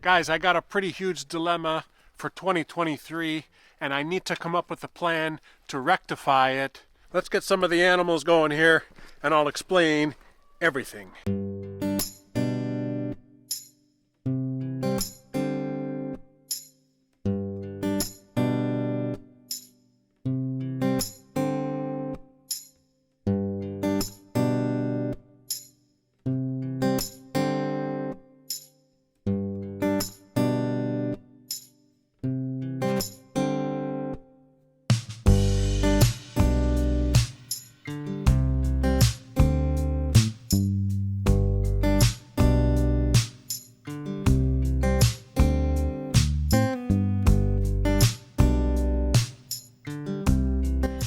Guys, I got a pretty huge dilemma for 2023 and I need to come up with a plan to rectify it. Let's get some of the animals going here and I'll explain everything.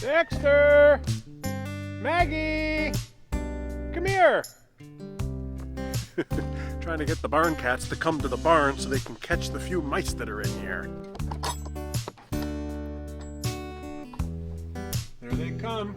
Dexter! Maggie! Come here! Trying to get the barn cats to come to the barn so they can catch the few mice that are in here. There they come.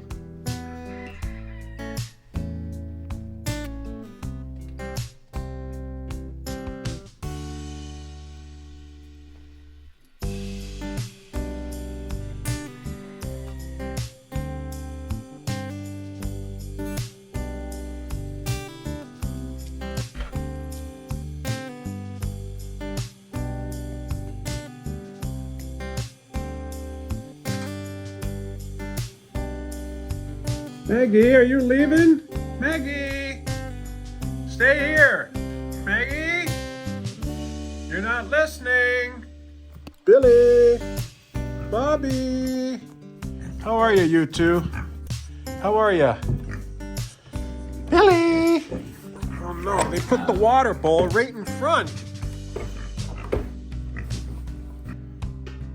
Maggie, are you leaving? Maggie! Stay here! Maggie! You're not listening! Billy! Bobby! How are you two? How are you? Billy! Oh no, they put the water bowl right in front.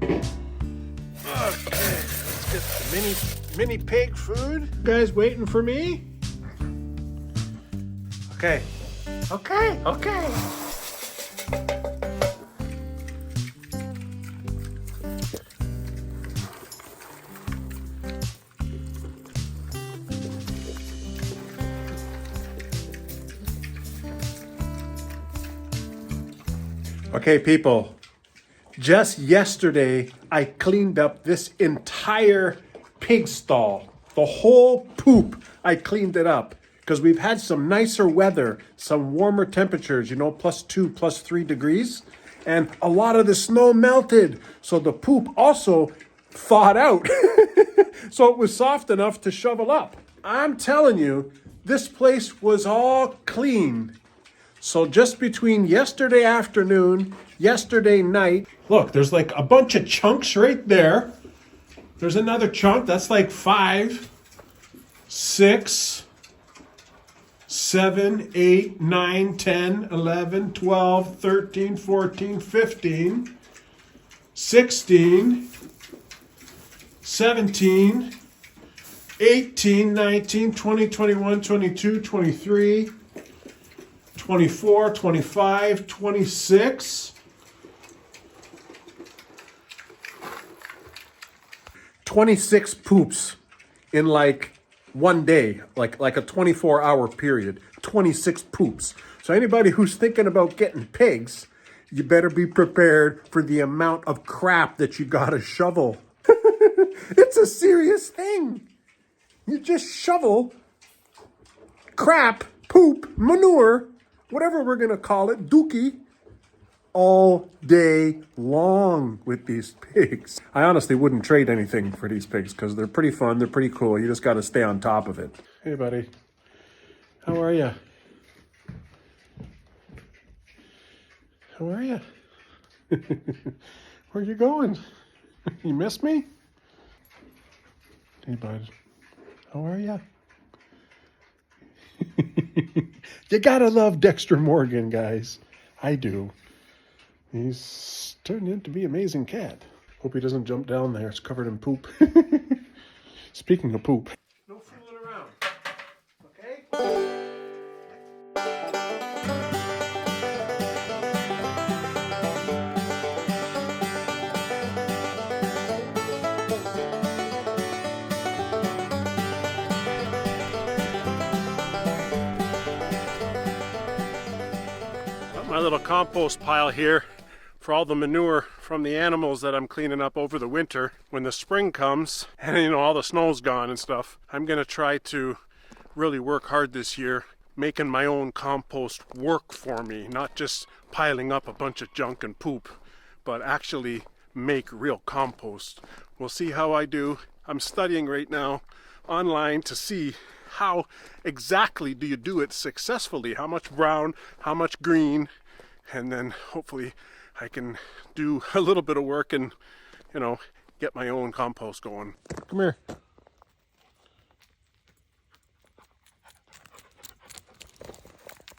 Okay, let's get the mini pig food. You guys waiting for me? Okay. Okay. Okay, people. Just yesterday, I cleaned up this entire pig stall. The whole poop, I cleaned it up. Because we've had some nicer weather, some warmer temperatures, +2, +3 degrees. And a lot of the snow melted. So the poop also thawed out. So it was soft enough to shovel up. I'm telling you, this place was all clean. So just between yesterday afternoon, yesterday night, look, there's like a bunch of chunks right there. There's another chunk, that's like 5, 6, 7, 8, 9, 10, 11, 12, 13, 14, 15, 16, 17, 18, 19, 20, 21, 22, 23, 24, 25, 26, 26 poops in like one day, like a 24-hour period, 26 poops. So anybody who's thinking about getting pigs, you better be prepared for the amount of crap that you gotta shovel. It's a serious thing. You just shovel crap, poop, manure, whatever we're gonna call it, dookie, all day long with these pigs. I honestly wouldn't trade anything for these pigs because they're pretty fun, they're pretty cool. You just gotta stay on top of it. Hey buddy, how are you? How are you? Where you going? You miss me? Hey bud, how are you? You gotta love Dexter Morgan, guys. I do. He's turned into be an amazing cat. Hope he doesn't jump down there. It's covered in poop. Speaking of poop. No fooling around. Okay? My little compost pile here for all the manure from the animals that I'm cleaning up over the winter. When the spring comes and all the snow's gone and stuff, I'm gonna try to really work hard this year making my own compost work for me, not just piling up a bunch of junk and poop, but actually make real compost. We'll see how I do. I'm studying right now online to see how exactly do you do it successfully, how much brown, how much green, and then hopefully I can do a little bit of work and get my own compost going. Come here.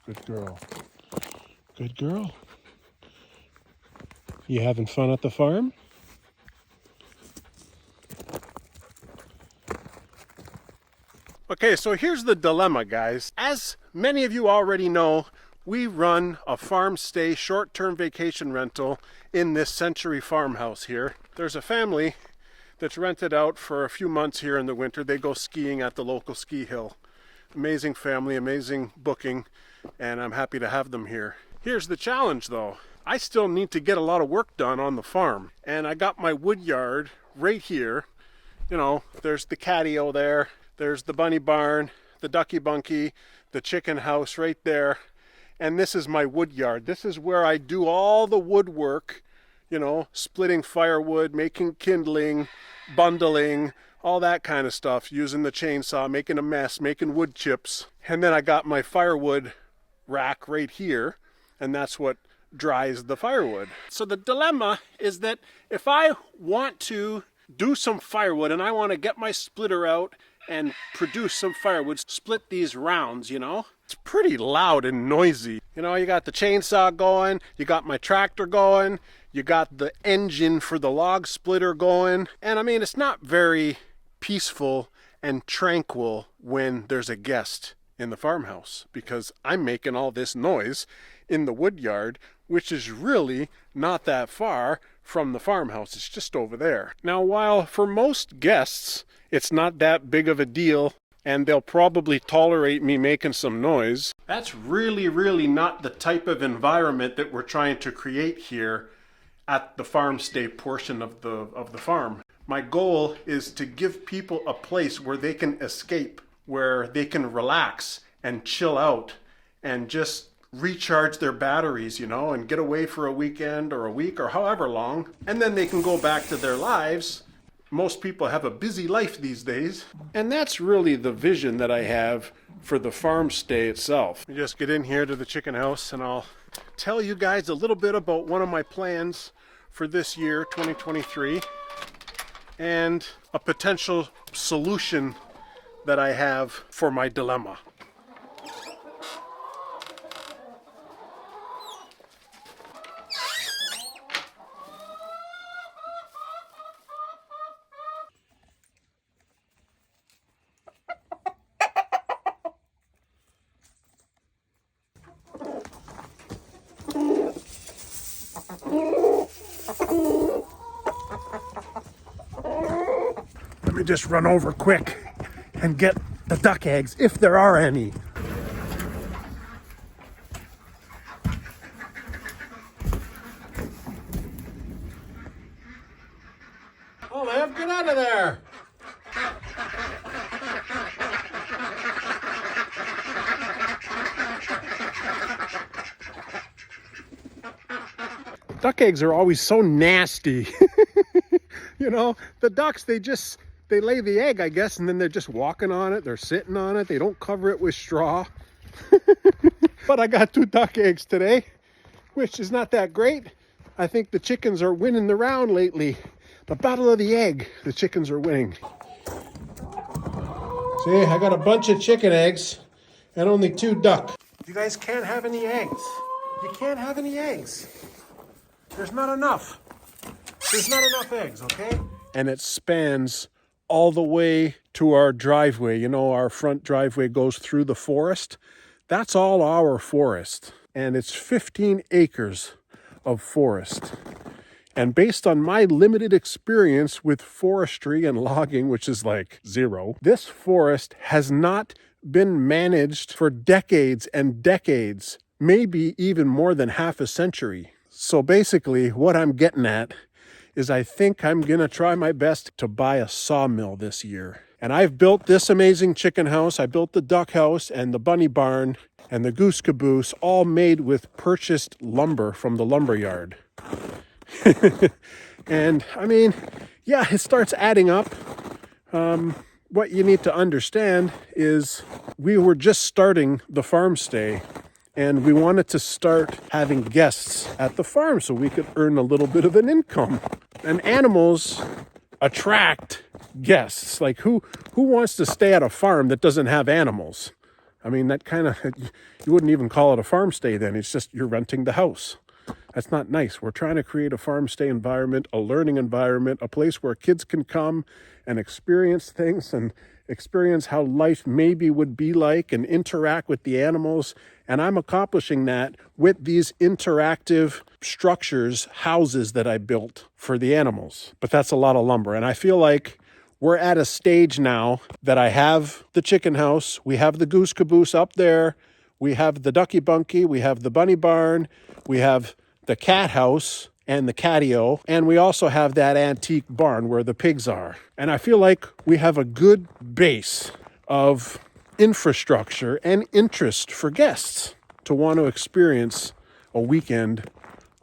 Good girl. Good girl. You having fun at the farm? Okay, so here's the dilemma, guys. As many of you already know, we run a farm stay short-term vacation rental in this Century farmhouse here. There's a family that's rented out for a few months here in the winter. They go skiing at the local ski hill. Amazing family, amazing booking, and I'm happy to have them here. Here's the challenge though. I still need to get a lot of work done on the farm, and I got my wood yard right here. There's the catio there, there's the bunny barn, the ducky bunkie, the chicken house right there, and this is my wood yard. This is where I do all the woodwork, splitting firewood, making kindling, bundling, all that kind of stuff, using the chainsaw, making a mess, making wood chips. And then I got my firewood rack right here, and that's what dries the firewood. So the dilemma is that if I want to do some firewood and I want to get my splitter out and produce some firewood, split these rounds, it's pretty loud and noisy. You got the chainsaw going, you got my tractor going, you got the engine for the log splitter going, and it's not very peaceful and tranquil when there's a guest in the farmhouse, because I'm making all this noise in the wood yard, which is really not that far from the farmhouse. It's just over there. Now, while for most guests it's not that big of a deal and they'll probably tolerate me making some noise, that's really not the type of environment that we're trying to create here at the farm stay portion of the farm. My goal is to give people a place where they can escape, where they can relax and chill out and just recharge their batteries, and get away for a weekend or a week or however long, and then they can go back to their lives. Most people have a busy life these days, and that's really the vision that I have for the farm stay itself. We just get in here to the chicken house and I'll tell you guys a little bit about one of my plans for this year, 2023, and a potential solution that I have for my dilemma. Let me just run over quick and get the duck eggs, if there are any. Oh, man, get out of there! Duck eggs are always so nasty. The ducks, they lay the egg, I guess, and then they're just walking on it. They're sitting on it. They don't cover it with straw. But I got 2 duck eggs today, which is not that great. I think the chickens are winning the round lately. The battle of the egg, the chickens are winning. See, I got a bunch of chicken eggs and only 2 duck. You guys can't have any eggs. You can't have any eggs. There's not enough. There's not enough eggs, okay? And it spans all the way to our driveway. Our front driveway goes through the forest. That's all our forest. And it's 15 acres of forest. And based on my limited experience with forestry and logging, which is like 0, this forest has not been managed for decades and decades maybe even more than half a century. So basically, what I'm getting at is I think I'm gonna try my best to buy a sawmill this year. And I've built this amazing chicken house. I built the duck house and the bunny barn and the goose caboose, all made with purchased lumber from the lumber yard. And I mean, yeah, it starts adding up. What you need to understand is we were just starting the farm stay, and we wanted to start having guests at the farm so we could earn a little bit of an income. And animals attract guests. Like who wants to stay at a farm that doesn't have animals? I mean, that kind of, you wouldn't even call it a farm stay then. It's just you're renting the house. That's not nice. We're trying to create a farm stay environment, a learning environment, a place where kids can come and experience things and experience how life maybe would be like and interact with the animals. And I'm accomplishing that with these interactive structures, houses that I built for the animals. But that's a lot of lumber. And I feel like we're at a stage now that I have the chicken house, we have the goose caboose up there, we have the ducky bunkie, we have the bunny barn, we have the cat house and the catio, and we also have that antique barn where the pigs are. And I feel like we have a good base of infrastructure and interest for guests to want to experience a weekend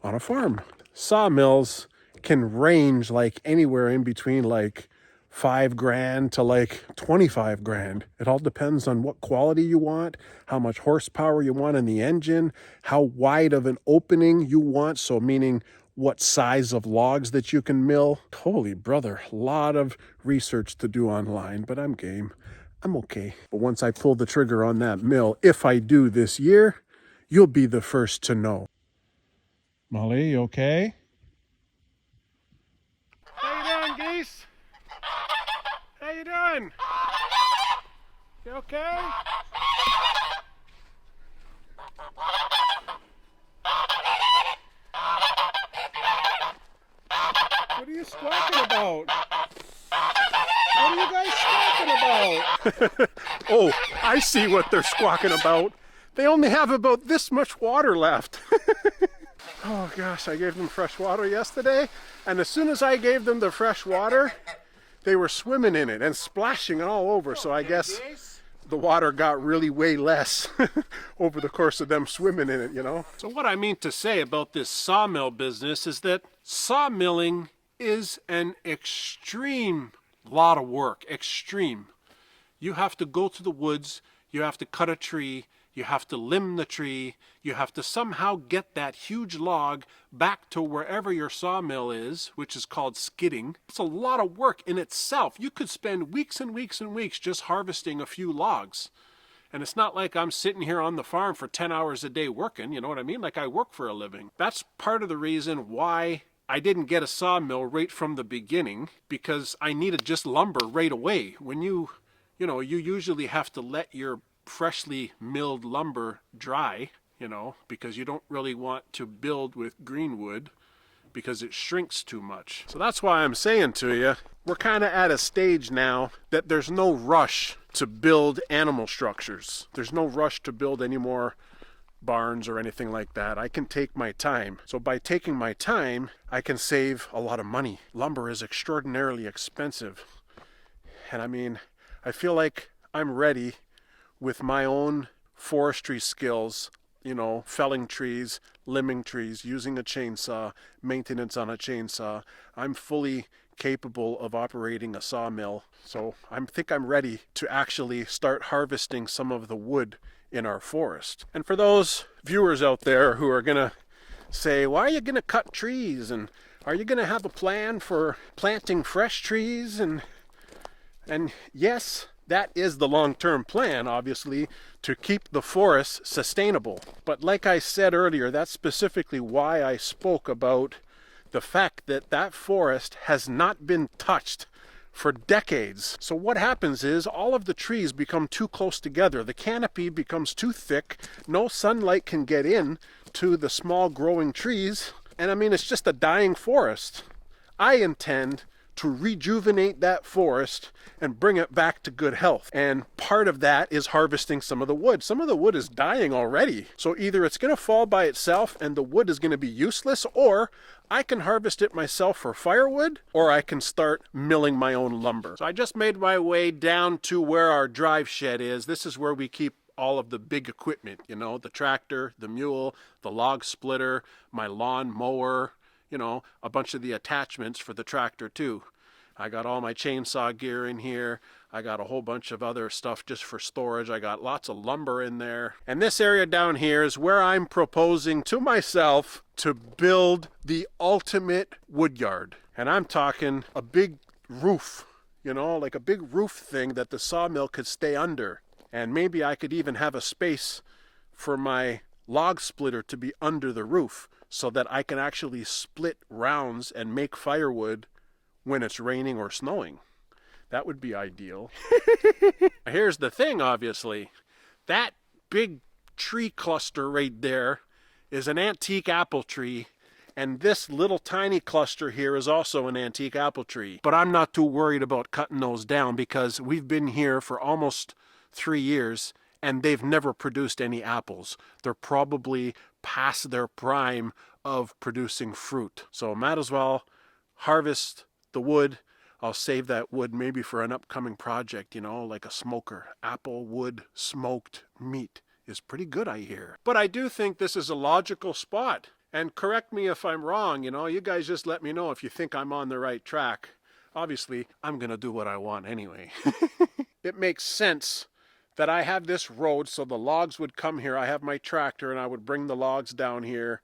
on a farm. Sawmills can range like anywhere in between like $5,000 to like 25 grand. It all depends on what quality you want, how much horsepower you want in the engine, how wide of an opening you want. So meaning what size of logs that you can mill. Holy brother, a lot of research to do online, but I'm game. I'm okay. But once I pull the trigger on that mill, if I do this year, you'll be the first to know. Molly, you okay? How you doing, geese? How you doing? You okay? What are you squawking about? What are you guys squawking about? Oh, I see what they're squawking about. They only have about this much water left. Oh gosh, I gave them fresh water yesterday, and as soon as I gave them the fresh water, they were swimming in it and splashing it all over. So I guess the water got really way less over the course of them swimming in it, you know. So what I mean to say about this sawmill business is that sawmilling is an extreme lot of work, extreme. You have to go to the woods, you have to cut a tree, you have to limb the tree, you have to somehow get that huge log back to wherever your sawmill is, which is called skidding. It's a lot of work in itself. You could spend weeks and weeks and weeks just harvesting a few logs. And it's not like I'm sitting here on the farm for 10 hours a day working, you know what I mean? Like I work for a living. That's part of the reason why I didn't get a sawmill right from the beginning, because I needed just lumber right away. When you usually have to let your freshly milled lumber dry, because you don't really want to build with green wood because it shrinks too much. So that's why I'm saying to you, we're kind of at a stage now that there's no rush to build animal structures. There's no rush to build any more barns or anything like that. I can take my time. So by taking my time, I can save a lot of money. Lumber is extraordinarily expensive. And I mean, I feel like I'm ready with my own forestry skills, felling trees, limbing trees, using a chainsaw, maintenance on a chainsaw. I'm fully capable of operating a sawmill. So I think I'm ready to actually start harvesting some of the wood in our forest. And for those viewers out there who are gonna say, why are you gonna cut trees? And are you gonna have a plan for planting fresh trees? And yes, that is the long-term plan, obviously, to keep the forest sustainable. But like I said earlier, that's specifically why I spoke about the fact that that forest has not been touched for decades. So what happens is all of the trees become too close together. The canopy becomes too thick. No sunlight can get in to the small growing trees. And I mean, it's just a dying forest. I intend to rejuvenate that forest and bring it back to good health. And part of that is harvesting some of the wood. Some of the wood is dying already. So either it's going to fall by itself and the wood is going to be useless, or I can harvest it myself for firewood, or I can start milling my own lumber. So I just made my way down to where our drive shed is. This is where we keep all of the big equipment, you know, the tractor, the mule, the log splitter, my lawn mower, you know, a bunch of the attachments for the tractor too. I got all my chainsaw gear in here. I got a whole bunch of other stuff just for storage. I got lots of lumber in there. And this area down here is where I'm proposing to myself to build the ultimate wood yard. And I'm talking a big roof, you know, like a big roof thing that the sawmill could stay under. And maybe I could even have a space for my log splitter to be under the roof so that I can actually split rounds and make firewood when it's raining or snowing. That would be ideal. Here's the thing, obviously. That big tree cluster right there is an antique apple tree, and this little tiny cluster here is also an antique apple tree. But I'm not too worried about cutting those down because we've been here for almost 3 years and they've never produced any apples. They're probably past their prime of producing fruit. So might as well harvest the wood. I'll save that wood maybe for an upcoming project, you know, like a smoker. Apple wood smoked meat is pretty good, I hear. But I do think this is a logical spot. And correct me if I'm wrong, you know, you guys just let me know if you think I'm on the right track. Obviously, I'm gonna do what I want anyway. It makes sense that I have this road so the logs would come here. I have my tractor and I would bring the logs down here.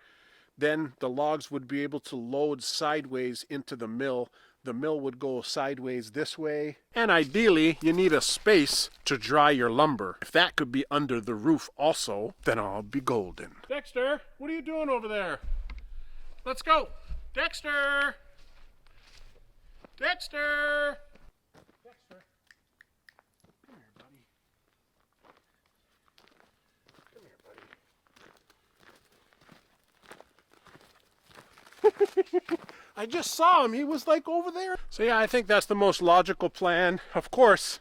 Then the logs would be able to load sideways into the mill. The mill would go sideways this way. And ideally, you need a space to dry your lumber. If that could be under the roof also, then I'll be golden. Dexter, what are you doing over there? Let's go. Dexter! Dexter! Dexter. Come here, buddy. Come here, buddy. I just saw him. He was like over there. So yeah, I think that's the most logical plan. Of course,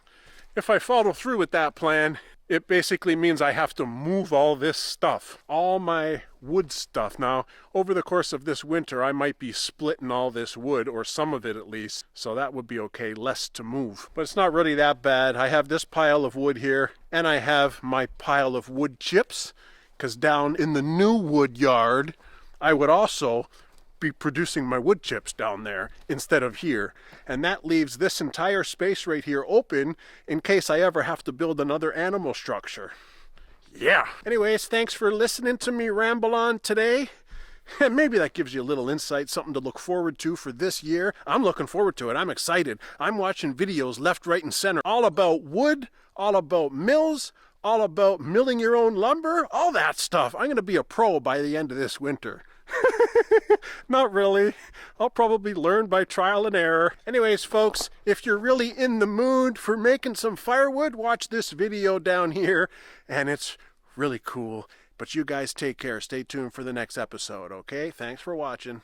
if I follow through with that plan, it basically means I have to move all this stuff, all my wood stuff. Now, over the course of this winter, I might be splitting all this wood, or some of it at least, so that would be okay, less to move. But it's not really that bad. I have this pile of wood here, and I have my pile of wood chips, because down in the new wood yard, I would also be producing my wood chips down there instead of here, and that leaves this entire space right here open in case I ever have to build another animal structure. Yeah. Anyways, thanks for listening to me ramble on today, and maybe that gives you a little insight, something to look forward to for this year. I'm looking forward to it. I'm excited. I'm watching videos left, right, and center all about wood, all about mills, all about milling your own lumber, all that stuff. I'm going to be a pro by the end of this winter. Not really. I'll probably learn by trial and error. Anyways, folks, if you're really in the mood for making some firewood, watch this video down here, and it's really cool. But you guys take care. Stay tuned for the next episode, okay? Thanks for watching.